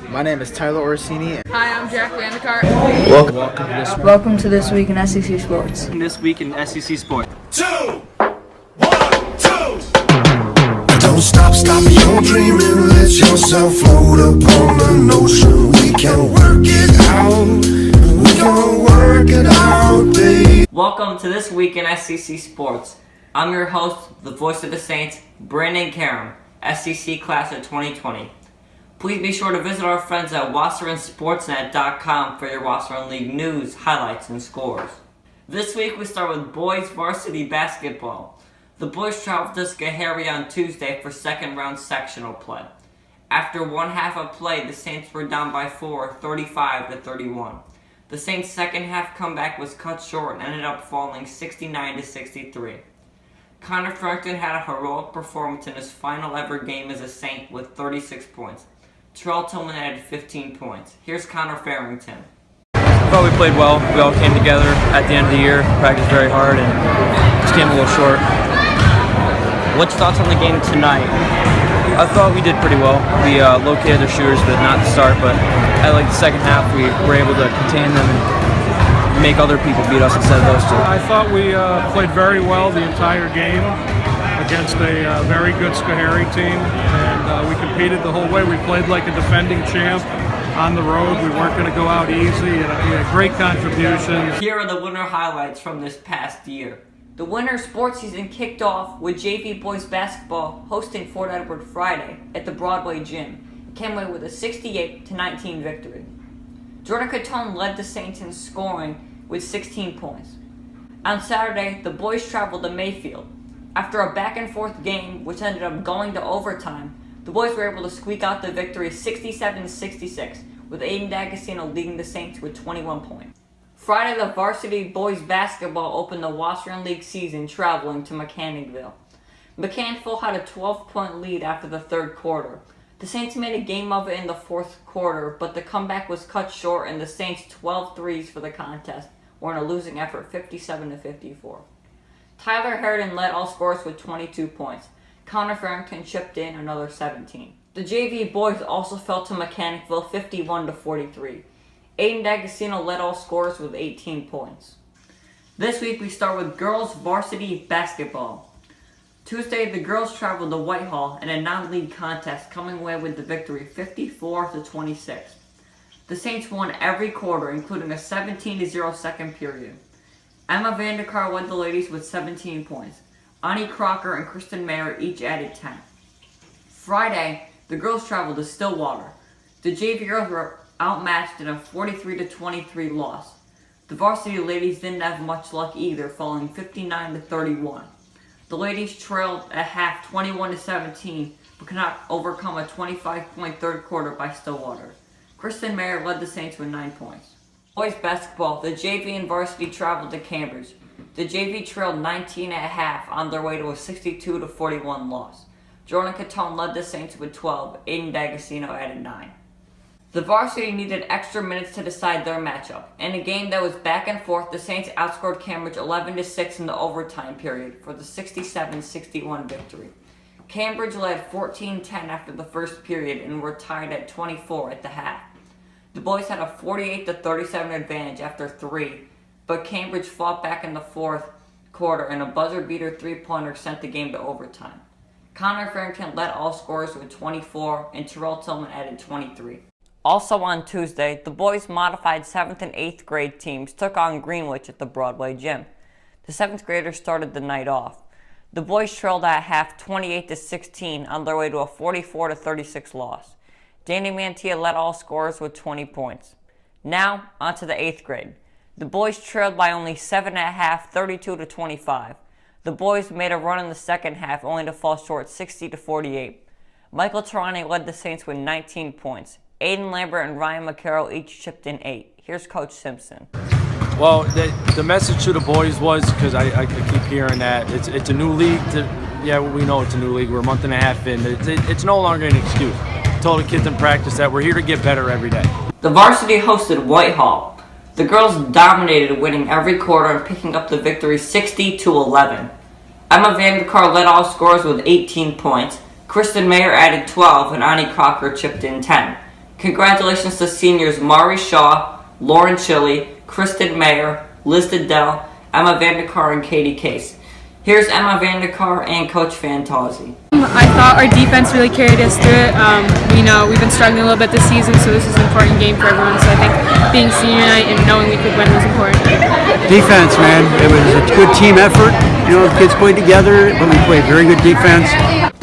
My name is Tyler Orsini. Hi, I'm Jack Vandekart. Welcome to This Week in SCC Sports. This Week in SCC Sports. 2, 1, 2. Don't stop your dreaming. Let yourself float upon an ocean. We can work it out. We can work it out, babe. Welcome to This Week in SCC Sports. I'm your host, the voice of the Saints, Brandon Karam, SCC Class of 2020. Please be sure to visit our friends at WasserandSportsNet.com for your Wasserman League news, highlights, and scores. This week we start with boys varsity basketball. The boys traveled to Schoharie on Tuesday for second round sectional play. After one half of play, the Saints were down by 4, 35-31. The Saints' second half comeback was cut short and ended up falling 69-63. Connor Farrington had a heroic performance in his final ever game as a Saint with 36 points. TILLMAN added 15 points. Here's Connor Farrington. I thought we played well. We all came together at the end of the year, practiced very hard, and just came a little short. What's your thoughts on the game tonight? I thought we did pretty well. We located their shooters, but not the start. But at the second half, we were able to contain them and make other people beat us instead of those two. I thought we played very well the entire game against a very good Schoharie team, and we competed the whole way. We played like a defending champ on the road. We weren't going to go out easy, and we had great contributions. Here are the winter highlights from this past year. The winter sports season kicked off with JV boys basketball hosting Fort Edward Friday at the Broadway Gym and came away with a 68-19 victory. Jordan Catone led the Saints in scoring with 16 points. On Saturday, the boys traveled to Mayfield. After a back-and-forth game, which ended up going to overtime, the boys were able to squeak out the victory 67-66, with Aiden D'Agostino leading the Saints with 21 points. Friday, the varsity boys basketball opened the Wasserman League season traveling to Mechanicville. Mechanicville had a 12-point lead after the third quarter. The Saints made a game of it in the fourth quarter, but the comeback was cut short and the Saints' 12 threes for the contest were in a losing effort 57-54. Tyler Harridan led all scorers with 22 points. Connor Farrington chipped in another 17. The JV boys also fell to Mechanicville 51-43. Aiden D'Agostino led all scorers with 18 points. This week we start with girls varsity basketball. Tuesday, the girls traveled to Whitehall in a non-league contest, coming away with the victory 54-26. The Saints won every quarter, including a 17-0 second period. Emma Vandekart led the ladies with 17 points. Ani Crocker and KRISTEN MAHER each added 10. Friday, the girls traveled to Stillwater. The JV girls were outmatched in a 43-23 loss. The varsity ladies didn't have much luck either, falling 59-31. The ladies trailed at half 21-17, but could not overcome a 25-point third quarter by Stillwater. KRISTEN MAHER led the Saints with 9 points. Boys basketball, the JV and varsity traveled to Cambridge. The JV trailed 19 at half on their way to a 62-41 loss. Jordan Catone led the Saints with 12. Aiden D'Agostino added 9. The varsity needed extra minutes to decide their matchup. In a game that was back and forth, the Saints outscored Cambridge 11-6 in the overtime period for the 67-61 victory. Cambridge led 14-10 after the first period and were tied at 24 at the half. The boys had a 48-37 advantage after 3, but Cambridge fought back in the fourth quarter and a buzzer-beater three-pointer sent the game to overtime. Connor Farrington led all scorers with 24 and TILLMAN added 23. Also on Tuesday, the boys' modified 7th and 8th grade teams took on Greenwich at the Broadway Gym. The 7th graders started the night off. The boys trailed at half 28-16 on their way to a 44-36 loss. Danny MANTIA led all scorers with 20 points. Now, on to the 8th grade. The boys trailed by only 7 at half, 32-25. The boys made a run in the second half, only to fall short 60-48. Michael Tarani led the Saints with 19 points. Aiden Lambert and Ryan McCarroll each chipped in 8. Here's Coach Simpson. Well, the message to the boys was, because I keep hearing that, it's a new league. Yeah, we know it's a new league. We're a month and a half in. It's no longer an excuse. I told the kids in practice that we're here to get better every day. The varsity hosted Whitehall. The girls dominated, winning every quarter and picking up the victory 60-11. Emma Vandekart led all scorers with 18 points. KRISTEN MAHER added 12 and Ani Crocker chipped in 10. Congratulations to seniors Mari Shaw, Lauren Chili, KRISTEN MAHER, Liz Diddell, Emma Vandekar, and Katie Case. Here's Emma Vandekar and Coach Fantozzi. I thought our defense really carried us through it. We've been struggling a little bit this season, so this is an important game for everyone. So I think being senior night and knowing we could win was important. Defense, man. It was a good team effort. The kids played together, but we played very good defense.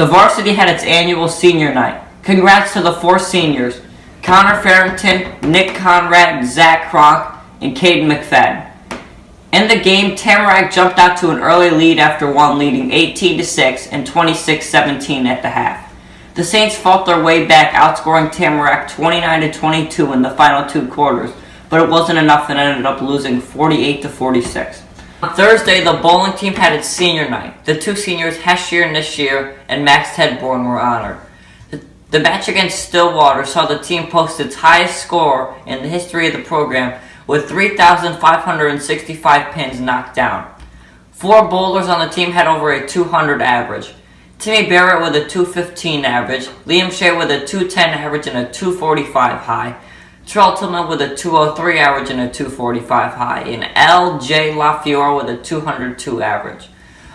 The varsity had its annual senior night. Congrats to the 4 seniors, Connor Farrington, Nick Conrad, Zach Kronk, and Caden McFadden. In the game, Tamarack jumped out to an early lead after one, leading 18-6 and 26-17 at the half. The Saints fought their way back, outscoring Tamarack 29-22 in the final 2 quarters, but it wasn't enough and ended up losing 48-46. On Thursday, the bowling team had its senior night. The 2 seniors, Heshier Nishir and Max Tedborn, were honored. The match against Stillwater saw the team post its highest score in the history of the program, with 3,565 pins knocked down. 4 bowlers on the team had over a 200 average. Timmy Barrett with a 215 average, Liam Shea with a 210 average and a 245 high, TEREL Tillman with a 203 average and a 245 high, and L.J. LaFiore with a 202 average.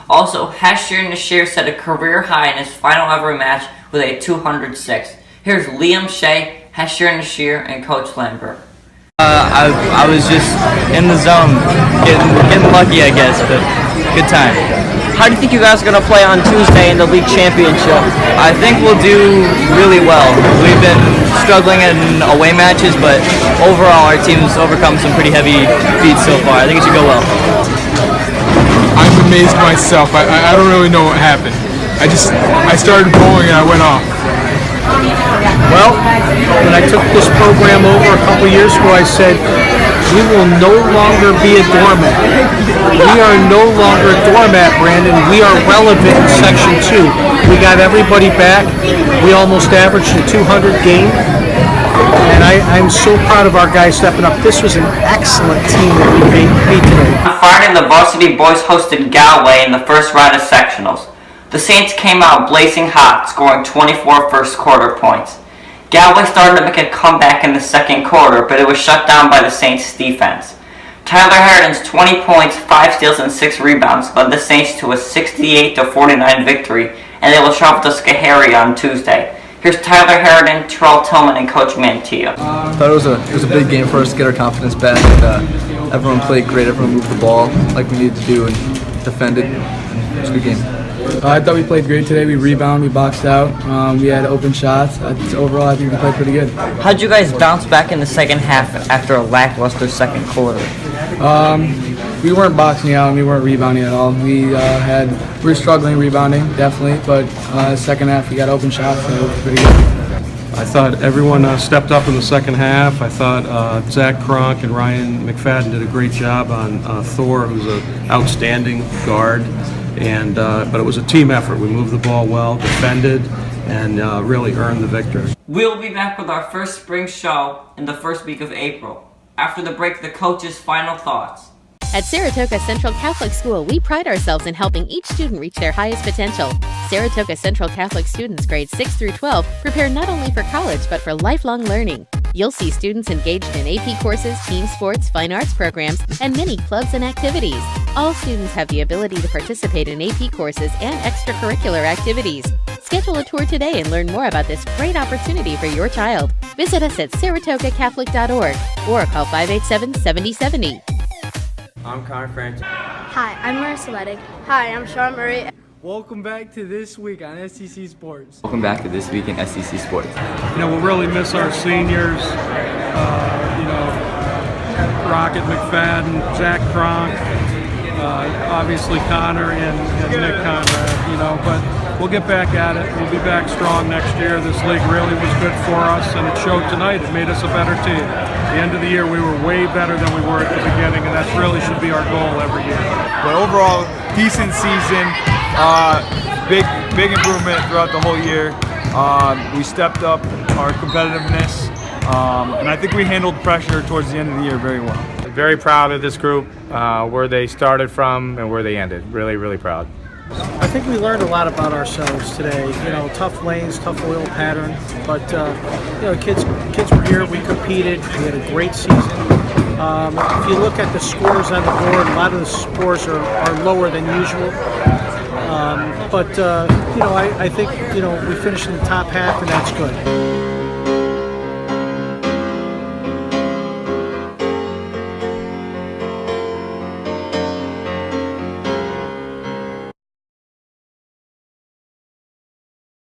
Also, Heshier Nishir set a career high in his final ever match with a 206. Here's Liam Shea, Heshier Nishir, and Coach Lambert. I was just in the zone, getting lucky, I guess, but good time. How do you think you guys are going to play on Tuesday in the league championship? I think we'll do really well. We've been struggling in away matches, but overall our team's overcome some pretty heavy feats so far. I think it should go well. I'm amazed myself. I don't really know what happened. I started bowling and I went off. Well, when I took this program over a couple years ago, I said, we will no longer be a doormat. We are no longer a doormat, Brandon. We are relevant in Section 2. We got everybody back. We almost averaged a 200 game. And I'm so proud of our guys stepping up. This was an excellent team that we beat today. On Friday, the varsity boys hosted Galway in the first round of sectionals. The Saints came out blazing hot, scoring 24 first quarter points. Galway started to make a comeback in the second quarter, but it was shut down by the Saints' defense. Tyler Harridan's 20 points, 5 steals, and 6 rebounds led the Saints to a 68-49 victory, and they will travel to Schoharie on Tuesday. Here's Tyler Harridan, TEREL Tillman, and Coach MANTIA. I thought it was a big game for us to get our confidence back. And, everyone played great. Everyone moved the ball like we needed to do and defended. It was a good game. I thought we played great today. We rebounded, we boxed out, we had open shots. Overall, I think we played pretty good. How'd you guys bounce back in the second half after a lackluster second quarter? We weren't boxing out and we weren't rebounding at all. We were struggling rebounding, definitely, but second half we got open shots, so it was pretty good. I thought everyone stepped up in the second half. I thought Zach Kronk and Ryan McFadden did a great job on Thor, who's an outstanding guard. But it was a team effort. We moved the ball well, defended, and really earned the victory. We'll be back with our first spring show in the first week of April. After the break, the coach's final thoughts. At Saratoga Central Catholic School, we pride ourselves in helping each student reach their highest potential. Saratoga Central Catholic students grades 6 through 12 prepare not only for college but for lifelong learning. You'll see students engaged in AP courses, team sports, fine arts programs, and many clubs and activities. All students have the ability to participate in AP courses and extracurricular activities. Schedule a tour today and learn more about this great opportunity for your child. Visit us at saratogacatholic.org or call 587-7070. I'm Connor Farrington. Hi, I'm Marissa Ledig. Hi, I'm Sean Murray. Welcome back to This Week on SCC Sports. Welcome back to This Week in SCC Sports. We'll really miss our seniors. Rocket McFadden, Zach Kronk, obviously Connor and Nick Conrad. But we'll get back at it. We'll be back strong next year. This league really was good for us, and it showed tonight. It made us a better team. At the end of the year, we were way better than we were at the beginning, and that really should be our goal every year. But overall, decent season. Big improvement throughout the whole year. We stepped up our competitiveness, and I think we handled pressure towards the end of the year very well. Very proud of this group, where they started from and where they ended. Really, really proud. I think we learned a lot about ourselves today. You know, tough lanes, tough oil pattern, but you know, kids were here. We competed. We had a great season. If you look at the scores on the board, a lot of the scores are lower than usual. But you know, I think, you know, we finished in the top half, and that's good.